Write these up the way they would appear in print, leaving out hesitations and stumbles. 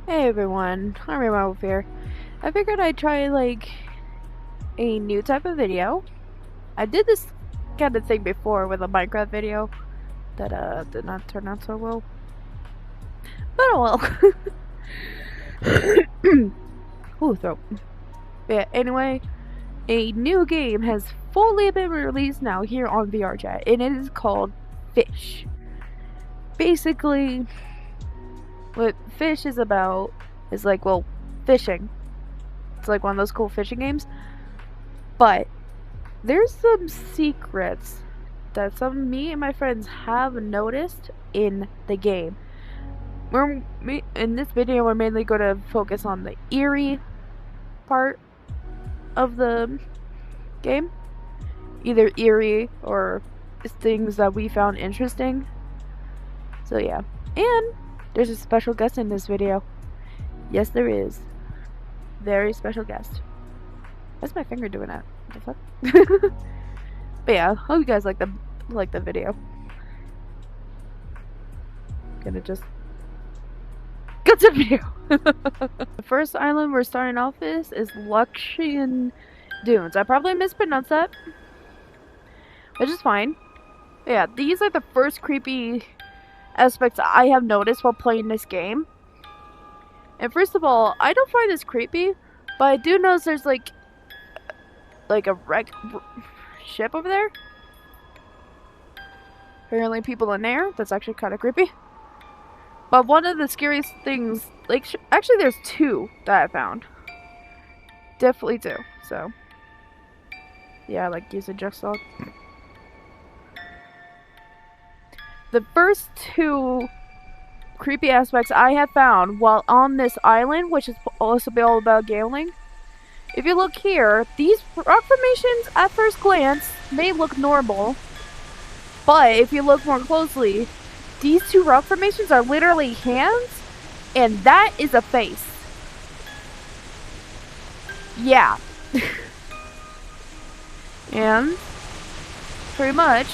Hey everyone, I'm Raine here. I figured I'd try like a new type of video. I did this kind of thing before with a Minecraft video that did not turn out so well. But oh well. Ooh, throat. Yeah, anyway, a new game has fully been released now here on Vrchat, and it is called Fish. Basically, what Fish is about is like, well, fishing. It's like one of those cool fishing games. But there's some secrets that some of me and my friends have noticed in the game. In this video, we're mainly going to focus on the eerie part of the game. Either eerie or things that we found interesting. So yeah. And there's a special guest in this video. Yes, there is. Very special guest. What's my finger doing that? What the fuck? But yeah, hope you guys like the video. Gonna just get to the video. The first island we're starting off is Luxian Dunes. I probably mispronounced that, which is fine. But yeah, these are the first creepy aspects I have noticed while playing this game. And first of all, I don't find this creepy, but I do notice there's like a wreck ship over there. Apparently people in there. That's actually kind of creepy. But one of the scariest things, like, actually there's two that I found. Definitely two, so. Yeah, I like using jigsaw. The first two creepy aspects I have found while on this island, which is also be all about gambling. If you look here, these rock formations at first glance may look normal, but if you look more closely, these two rock formations are literally hands, and that is a face. Yeah. And pretty much,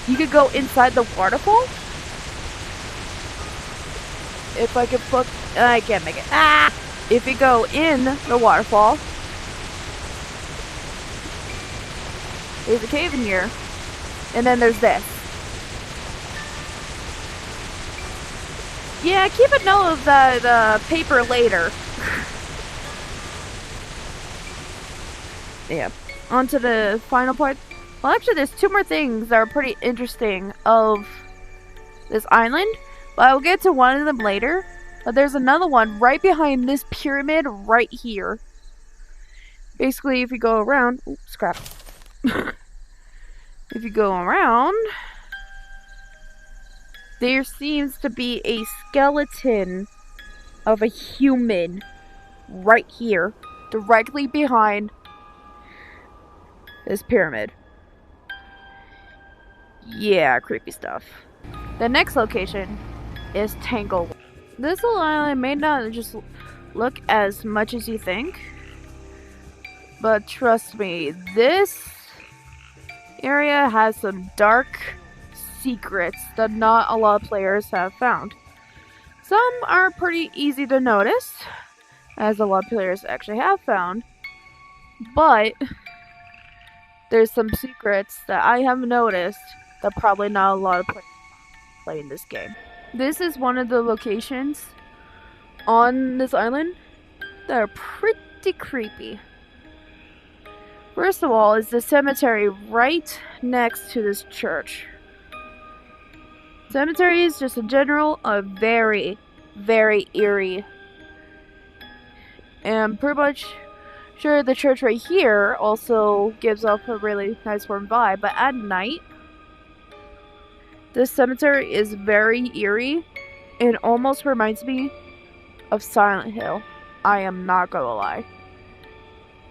you could go inside the waterfall. If I could put, I can't make it. Ah! If you go in the waterfall, there's a cave in here, and then there's this. Yeah, keep a note of that paper later. Yeah, on to the final part. Well, actually, there's two more things that are pretty interesting of this island, but I'll get to one of them later. But there's another one right behind this pyramid right here. Basically, if you go around... Oops, scrap. If you go around... there seems to be a skeleton of a human right here. Directly behind this pyramid. Yeah, creepy stuff. The next location is Tanglewood. This little island may not just look as much as you think, but trust me, this area has some dark secrets that not a lot of players have found. Some are pretty easy to notice, as a lot of players actually have found, but there's some secrets that I have noticed that probably not a lot of players play in this game. This is one of the locations on this island that are pretty creepy. First of all is the cemetery right next to this church. Cemeteries, just in general, are very, very eerie. And pretty much sure the church right here also gives off a really nice warm vibe, but at night, this cemetery is very eerie and almost reminds me of Silent Hill. I am not gonna lie.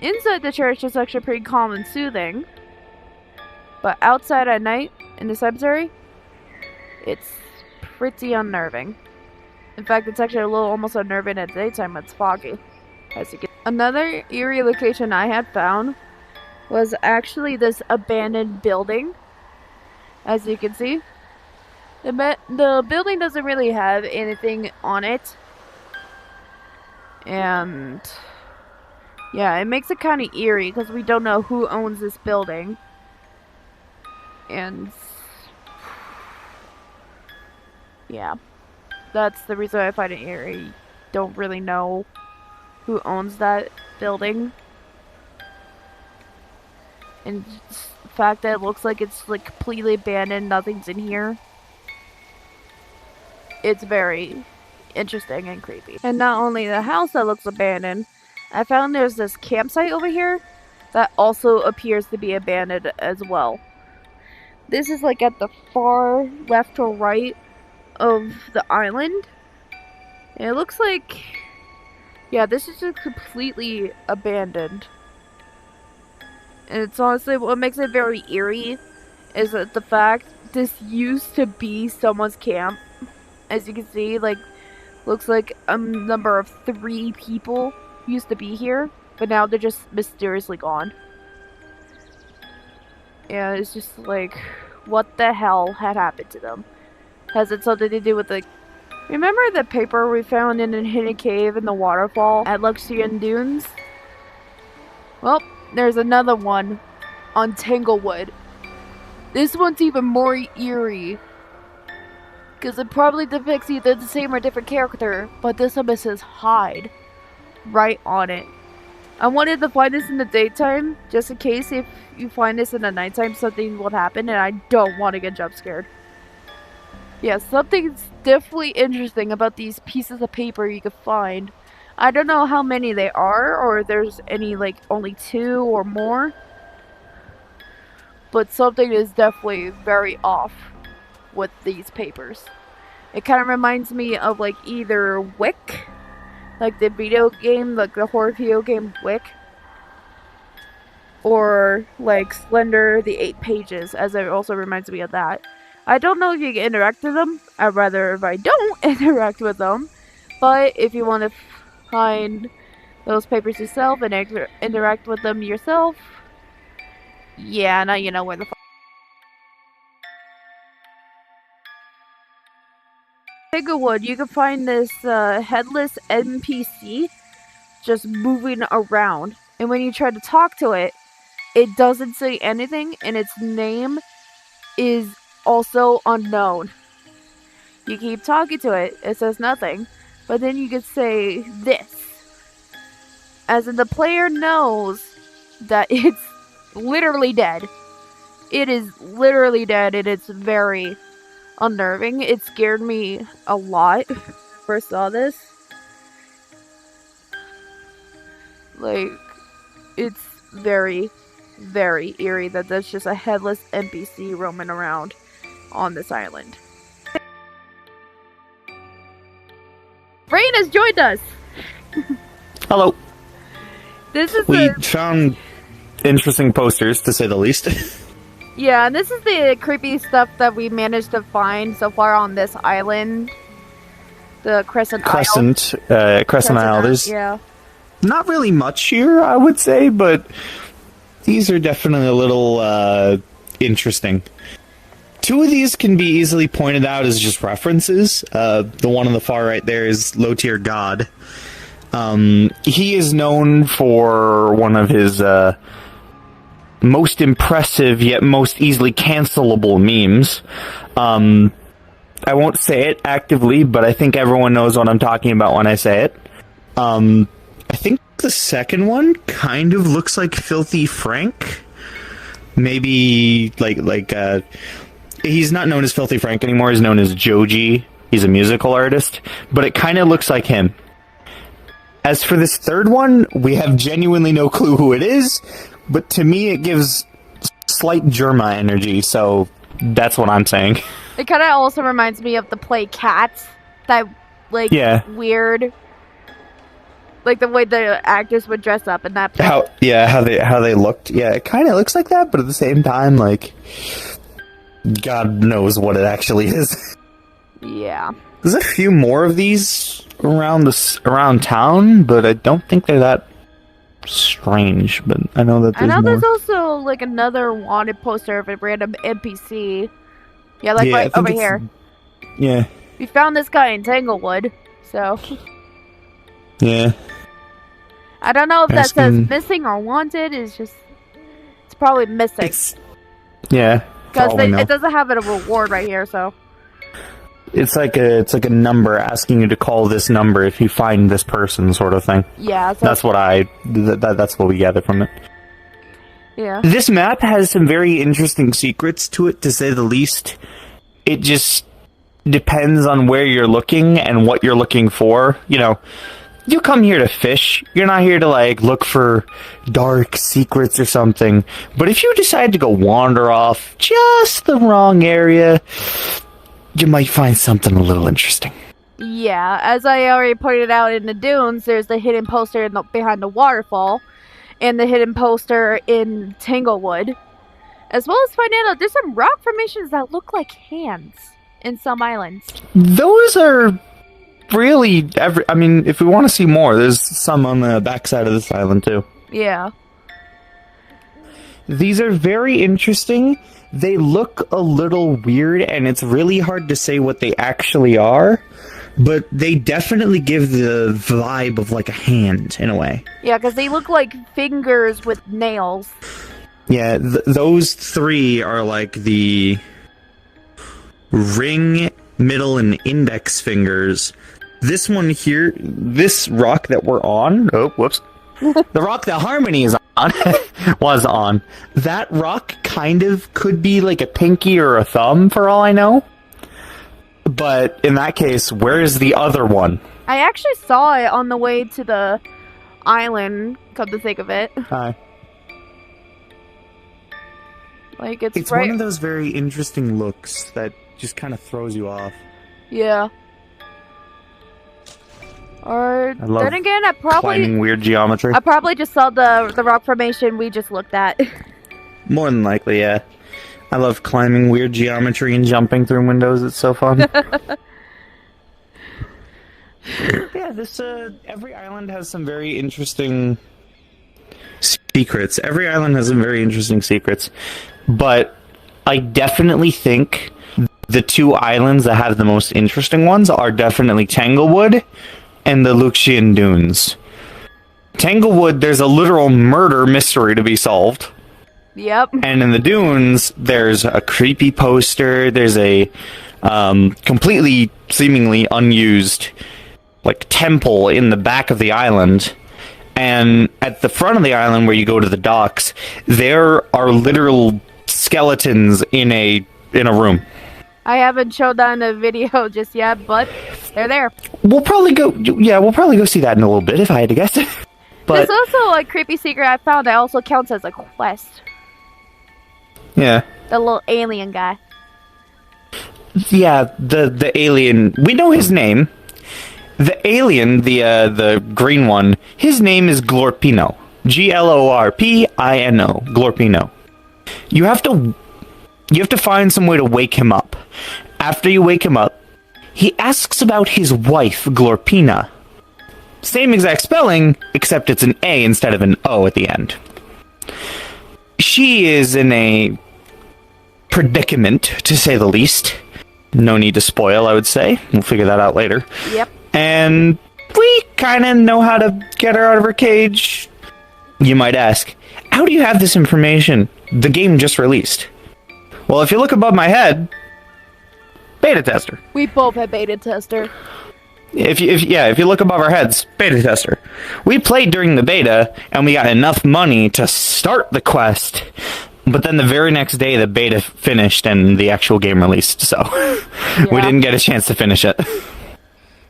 Inside the church is actually pretty calm and soothing, but outside at night in the cemetery, it's pretty unnerving. In fact, it's actually a little almost unnerving at daytime when it's foggy. As you can. Another eerie location I had found was actually this abandoned building. As you can see, the building doesn't really have anything on it And yeah, it makes it kind of eerie because we don't know who owns this building. And yeah, that's the reason I find it eerie. Don't really know who owns that building. And the fact that it looks like it's like completely abandoned, nothing's in here. It's very interesting and creepy. And not only the house that looks abandoned, I found there's this campsite over here that also appears to be abandoned as well. This is like at the far left or right of the island. And it looks like, yeah, this is just completely abandoned. And it's honestly what makes it very eerie is that the fact this used to be someone's camp. As you can see, like, looks like a number of 3 people used to be here, but now they're just mysteriously gone. Yeah, it's just like, what the hell had happened to them? Has it something to do with the... Remember the paper we found in a hidden cave in the waterfall at Luxian Dunes? Well, there's another one on Tanglewood. This one's even more eerie, because it probably depicts either the same or different character, but this one says hide right on it. I wanted to find this in the daytime, just in case if you find this in the nighttime, something will happen, and I don't want to get jump scared. Yeah, something's definitely interesting about these pieces of paper you could find. I don't know how many they are, or if there's any, like, only 2 or more. But something is definitely very off with these papers. It kind of reminds me of, like, either Wick, like the video game, like the horror video game Wick, or, like, Slender, the 8 Pages, as it also reminds me of that. I don't know if you can interact with them. I'd rather if I don't interact with them. But if you want to find those papers yourself and interact with them yourself, yeah, now you know where the Tanglewood, you can find this headless NPC just moving around. And when you try to talk to it, it doesn't say anything, and its name is also unknown. You keep talking to it, it says nothing. But then you could say this. As in the player knows that it's literally dead. It is literally dead, and it's very unnerving. It scared me a lot when I first saw this. Like, it's very, very eerie that there's just a headless NPC roaming around on this island. Raine has joined us! Hello. We found interesting posters, to say the least. Yeah, and this is the creepy stuff that we managed to find so far on this island. The Crescent Isle. Crescent Isle. There's yeah. not really much here, I would say, but these are definitely a little interesting. 2 of these can be easily pointed out as just references. The one on the far right there is Low Tier God. He is known for one of his most impressive yet most easily cancelable memes. I won't say it actively, but I think everyone knows what I'm talking about when I say it. I think the second one kind of looks like Filthy Frank. Maybe like he's not known as Filthy Frank anymore. He's known as Joji. He's a musical artist, but it kind of looks like him. As for this third one, we have genuinely no clue who it is, but to me it gives slight Germa energy, so that's what I'm saying. It kind of also reminds me of the play Cats, that, like, weird, like the way the actors would dress up in that play. How they looked. Yeah, it kind of looks like that, but at the same time, like, God knows what it actually is. Yeah. There's a few more of these around town, but I don't think they're that strange. But I know that there's also like another wanted poster of a random NPC. Yeah, like right over here. Yeah. We found this guy in Tanglewood, so. Yeah. I don't know if that says Asking- missing or wanted. It's probably missing. Yeah. Because it doesn't have a reward right here, so. It's like a number asking you to call this number if you find this person, sort of thing. Yeah. So That's what we gather from it. yeah. This map has some very interesting secrets to it, to say the least. It just depends on where you're looking and what you're looking for. You know, you come here to fish. You're not here to, like, look for dark secrets or something. But if you decide to go wander off just the wrong area, you might find something a little interesting. Yeah, as I already pointed out in the dunes, there's the hidden poster behind the waterfall, and the hidden poster in Tanglewood, as well as finding out there's some rock formations that look like hands in some islands. Those are really I mean, if we want to see more, there's some on the backside of this island too. Yeah. These are very interesting. They look a little weird, and it's really hard to say what they actually are, but they definitely give the vibe of like a hand in a way. Yeah, because they look like fingers with nails. Yeah, those three are like the ring, middle, and index fingers. This one here, this rock that we're on, oh, whoops. The rock that Harmony is on, was on. That rock kind of could be like a pinky or a thumb for all I know. But in that case, where is the other one? I actually saw it on the way to the island, come to think of it. Hi. Like, It's right... one of those very interesting looks that just kind of throws you off. Yeah. Or, I love then again, I climbing weird geometry. probably just saw the rock formation we just looked at. More than likely, yeah. I love climbing weird geometry and jumping through windows. It's so fun. Yeah, this every island has some very interesting secrets. Every island has some very interesting secrets. But I definitely think the two islands that have the most interesting ones are definitely Tanglewood and the Luxian Dunes. Tanglewood, there's a literal murder mystery to be solved. Yep. And in the dunes, there's a creepy poster, there's a completely, seemingly unused, like, temple in the back of the island. And at the front of the island where you go to the docks, there are literal skeletons in a room. I haven't showed that in the video just yet, but they're there. We'll probably go see that in a little bit, if I had to guess. But there's also a creepy secret I found that also counts as a quest. yeah. The little alien guy. Yeah, the alien. We know his name. The alien, the green one, his name is Glorpino. Glorpino. Glorpino. You have to find some way to wake him up. After you wake him up, he asks about his wife, Glorpina. Same exact spelling, except it's an A instead of an O at the end. She is in a predicament, to say the least. No need to spoil, I would say. We'll figure that out later. Yep. And we kind of know how to get her out of her cage. You might ask, how do you have this information? The game just released. Well, if you look above my head, beta tester. We both have beta tester. If you look above our heads, beta tester. We played during the beta, and we got enough money to start the quest. But then the very next day, the beta finished and the actual game released, so we didn't get a chance to finish it.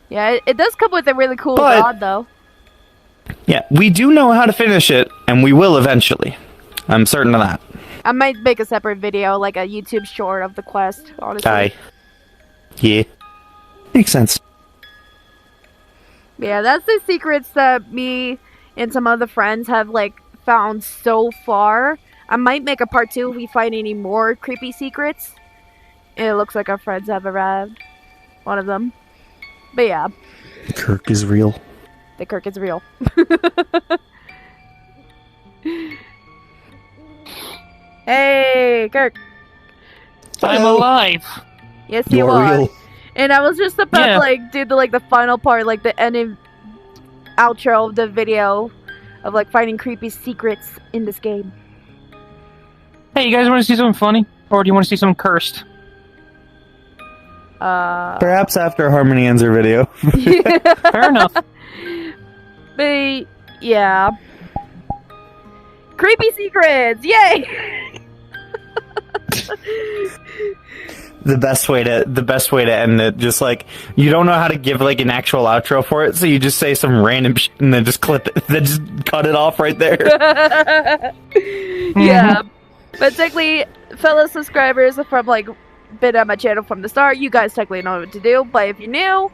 Yeah, it does come with a really cool But- god, though. Yeah, we do know how to finish it, and we will eventually. I'm certain of that. I might make a separate video, like a YouTube short of the quest, honestly. Yeah. Makes sense. Yeah, that's the secrets that me and some other friends have, like, found so far. I might make a part 2 if we find any more creepy secrets. It looks like our friends have arrived. One of them. But yeah, Kirk is real. the Kirk is real. Hey, Kirk. I'm alive. Yes, you You're are. real. And I was just about Yeah. to, like, do the final part, like, the ending outro of the video of like finding creepy secrets in this game. Hey, you guys want to see something funny? Or do you want to see something cursed? Perhaps after Harmony ends her video. Fair enough. But, yeah. Creepy secrets! Yay! The best way to end it, just like, you don't know how to give like an actual outro for it, so you just say some random shit and then just clip it, then just cut it off right there. Yeah. But technically, fellow subscribers from like been on my channel from the start, you guys technically know what to do. But if you're new,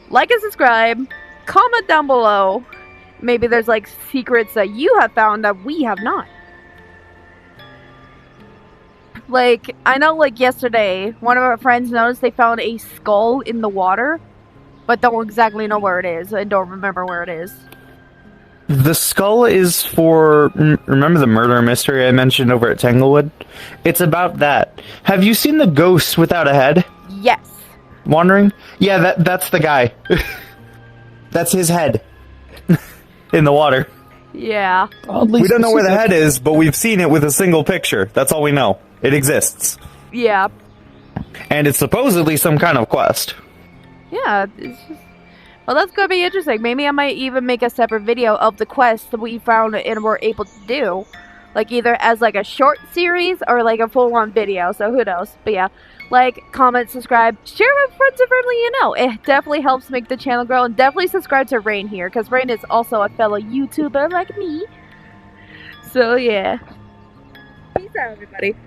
like and subscribe, comment down below. Maybe there's like secrets that you have found that we have not. Like, I know like yesterday, one of our friends noticed they found a skull in the water, but don't exactly know where it is. I don't remember where it is. The skull is for... Remember the murder mystery I mentioned over at Tanglewood? It's about that. Have you seen the ghost without a head? Yes. Wandering? Yeah, that's the guy. That's his head. In the water. Yeah. We don't know where the head is, but we've seen it with a single picture. That's all we know. It exists. Yeah. And it's supposedly some kind of quest. Yeah, it's just... Well, that's gonna be interesting. Maybe I might even make a separate video of the quest that we found and were able to do. Like, either as, like, a short series or, like, a full-on video. So, who knows? But, yeah. Like, comment, subscribe, share with friends and family you know. It definitely helps make the channel grow. And definitely subscribe to Raine here. Because Raine is also a fellow YouTuber like me. So, yeah. Peace out, everybody.